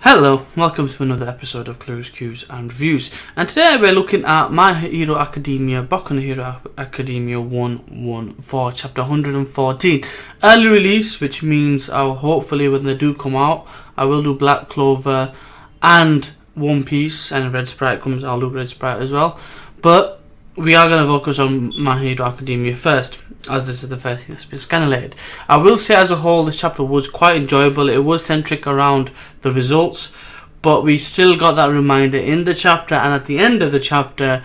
Hello, welcome to another episode of Clues, Cues and Reviews, and today we're looking at My Hero Academia, Boku no Hero Academia 114, chapter 114. Early release, which means I'll hopefully when they do come out, I will do Black Clover and One Piece, and if Red Sprite comes, I'll do Red Sprite as well. But we are going to focus on My Hero Academia first, as this is the first thing that's been scanlated. I will say as a whole this chapter was quite enjoyable. It was centric around the results, but we still got that reminder in the chapter and at the end of the chapter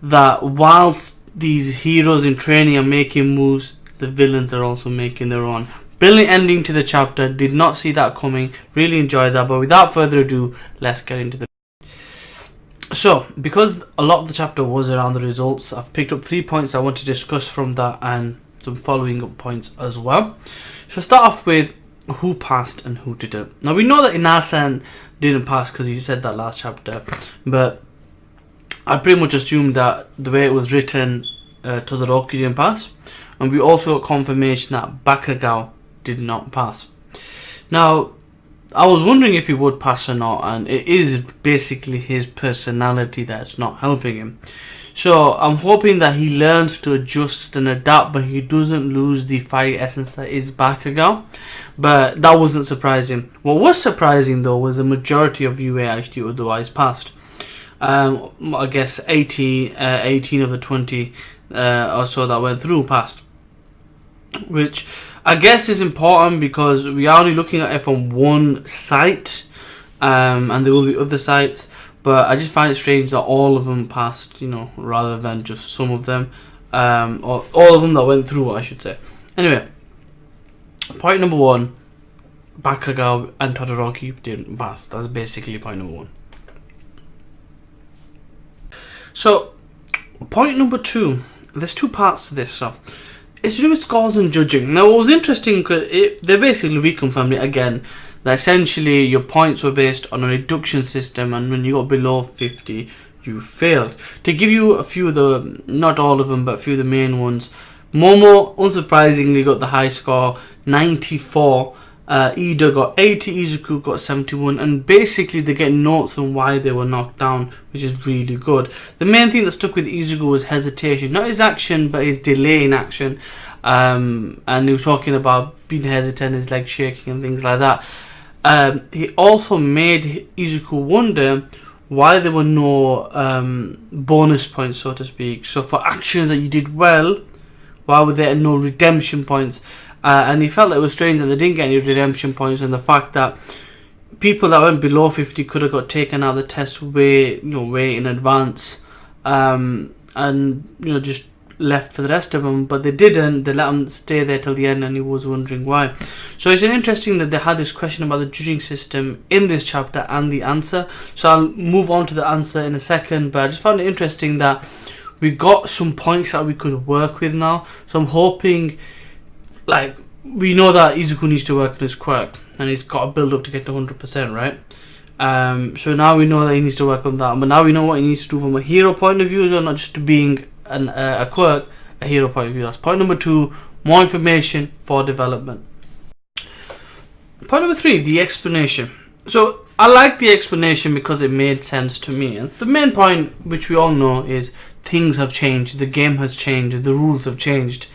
that whilst these heroes in training are making moves, the villains are also making their own. Brilliant ending to the chapter, did not see that coming, really enjoyed that, but without further ado, let's get into the So, because a lot of the chapter was around the results, I've picked up 3 points I want to discuss from that and some following up points as well. So start off with who passed and who didn't. Now we know that Inasan didn't pass because he said that last chapter, but I pretty much assumed that the way it was written, Todoroki didn't pass, and we also got confirmation that Bakagou did not pass. Now I was wondering if he would pass or not, and it is basically his personality that's not helping him. So I'm hoping that he learns to adjust and adapt, but he doesn't lose the fire essence that is Bakagou. But that wasn't surprising. What was surprising though was the majority of UA actually otherwise passed. I guess 18 of the 20 or so that went through passed, which I guess is important because we are only looking at it from one site, and there will be other sites, but I just find it strange that all of them passed, rather than just some of them, or all of them that went through, I should say. Anyway, point number one, Bakagou and Todoroki didn't pass. That's basically point number one. So, point number two, there's two parts to this, so it's to do with scores and judging. Now, what was interesting, because they basically reconfirmed it again, that essentially your points were based on a reduction system, and when you got below 50, you failed. To give you a few of the, not all of them, but a few of the main ones, Momo, unsurprisingly, got the high score, 94. Ida got 80, Izuku got 71, and basically they get notes on why they were knocked down, which is really good. The main thing that stuck with Izuku was hesitation, not his action but his delay in action, and he was talking about being hesitant, his legs shaking and things like that. He also made Izuku wonder why there were no bonus points, so to speak. So for actions that you did well, why were there no redemption points? And he felt that it was strange that they didn't get any redemption points, and the fact that people that went below 50 could have got taken out of the test way in advance, and just left for the rest of them, but they didn't. They let them stay there till the end, and he was wondering why. So it's interesting that they had this question about the judging system in this chapter and the answer. So I'll move on to the answer in a second, but I just found it interesting that we got some points that we could work with now. So I'm hoping, we know that Izuku needs to work on his quirk, and he's got to build up to get to 100%, right? So now we know that he needs to work on that, but now we know what he needs to do from a hero point of view as well, not just being a quirk, a hero point of view. That's point number two, more information for development. Point number three, the explanation. So I like the explanation because it made sense to me, and the main point, which we all know, is things have changed, the game has changed, the rules have changed.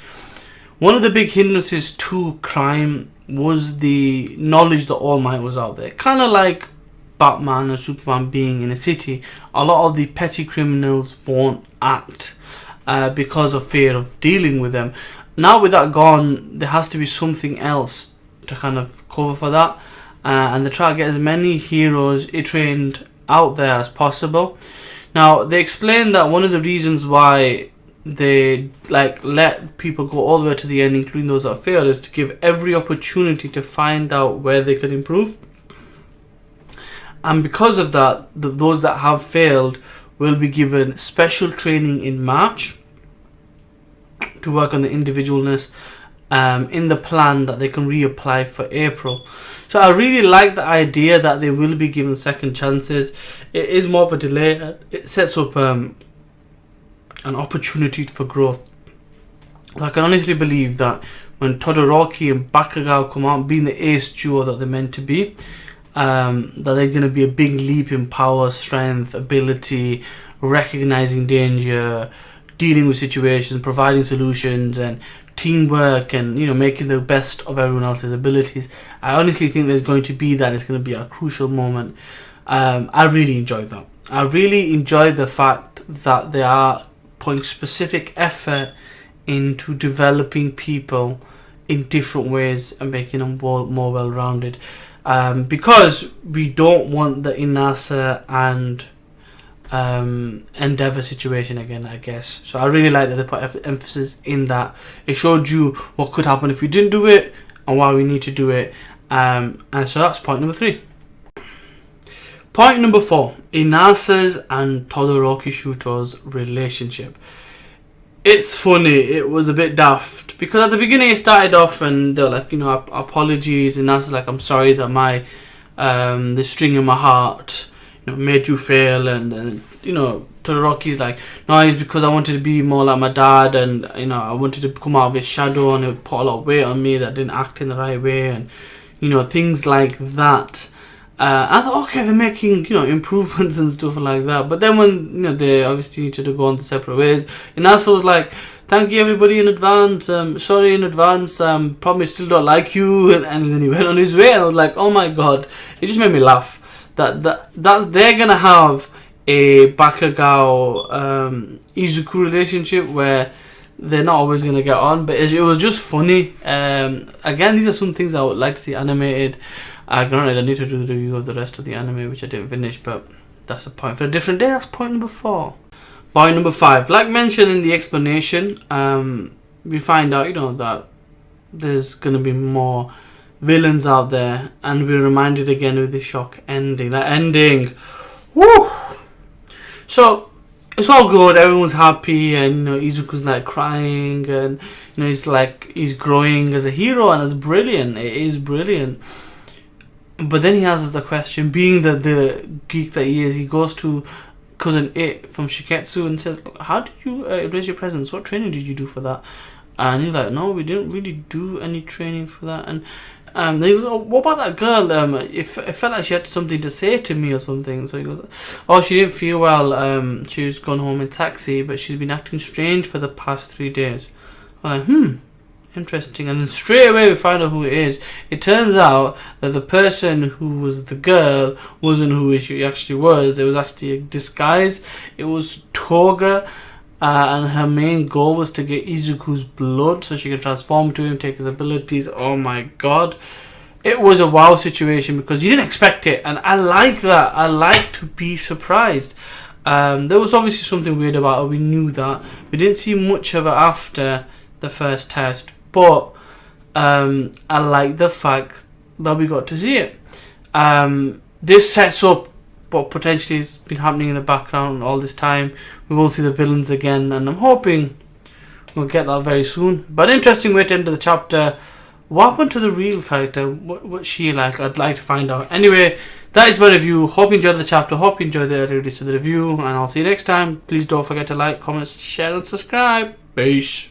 One of the big hindrances to crime was the knowledge that All Might was out there. Kind of like Batman and Superman being in a city. A lot of the petty criminals won't act because of fear of dealing with them. Now with that gone, there has to be something else to kind of cover for that. And they try to get as many heroes trained out there as possible. Now, they explain that one of the reasons why they let people go all the way to the end, including those that failed, is to give every opportunity to find out where they can improve. And because of that, those that have failed will be given special training in March to work on the individualness in the plan that they can reapply for April. So I really like the idea that they will be given second chances. It is more of a delay. It sets up an opportunity for growth. I can honestly believe that when Todoroki and Bakagou come out, being the ace duo that they're meant to be, that there's going to be a big leap in power, strength, ability, recognizing danger, dealing with situations, providing solutions, and teamwork, and making the best of everyone else's abilities. I honestly think there's going to be that. It's going to be a crucial moment. I really enjoyed that. I really enjoyed the fact that they are putting specific effort into developing people in different ways and making them more well-rounded. Because we don't want the Inasa and Endeavour situation again, I guess. So I really like that they put emphasis in that. It showed you what could happen if we didn't do it and why we need to do it. And so that's point number 3. Point number 4, Inasa's and Todoroki Shuto's relationship. It's funny, it was a bit daft, because at the beginning it started off and they're like, apologies, and Inasa's like, I'm sorry that my the string in my heart made you fail, and Todoroki's like, no, it's because I wanted to be more like my dad, and I wanted to come out of his shadow, and it put a lot of weight on me that I didn't act in the right way, and things like that. I thought, okay, they're making improvements and stuff like that. But then when they obviously needed to go on the separate ways, Inasa was like, thank you everybody in advance, sorry in advance, probably still don't like you, and then he went on his way, and I was like, oh my god, it just made me laugh that they're gonna have a Bakagou Izuku relationship where they're not always gonna get on, but it was just funny. Again, these are some things I would like to see animated. Granted, I need to do the review of the rest of the anime, which I didn't finish, but that's a point for a different day. That's point number 4. Point number 5. Like mentioned in the explanation, we find out, that there's going to be more villains out there, and we're reminded again with the shock ending. That ending, woo! So, it's all good, everyone's happy, and Izuku's like crying, and he's growing as a hero, and it's brilliant. It is brilliant. But then he asks the question, being the geek that he is, he goes to Cousin It from Shiketsu and says, how did you raise your presence? What training did you do for that? And he's like, no, we didn't really do any training for that. And he goes, oh, what about that girl? It felt like she had something to say to me or something. So he goes, oh, she didn't feel well. She was gone home in taxi, but she's been acting strange for the past 3 days. I'm like, interesting. And then straight away we find out who it is. It turns out that the person who was the girl wasn't who she actually was. It was actually a disguise. It was Toga, and her main goal was to get Izuku's blood so she could transform to him, take his abilities. Oh my god. It was a wow situation because you didn't expect it, and I like that. I like to be surprised. There was obviously something weird about it. We knew that. We didn't see much of it after the first test, but I like the fact that we got to see it. This sets up what potentially has been happening in the background all this time. We will see the villains again, and I'm hoping we'll get that very soon. But interesting way to end the chapter. What happened to the real character? What's she like? I'd like to find out. Anyway, that is my review. Hope you enjoyed the chapter. Hope you enjoyed the release of the review, and I'll see you next time. Please don't forget to like, comment, share, and subscribe. Peace.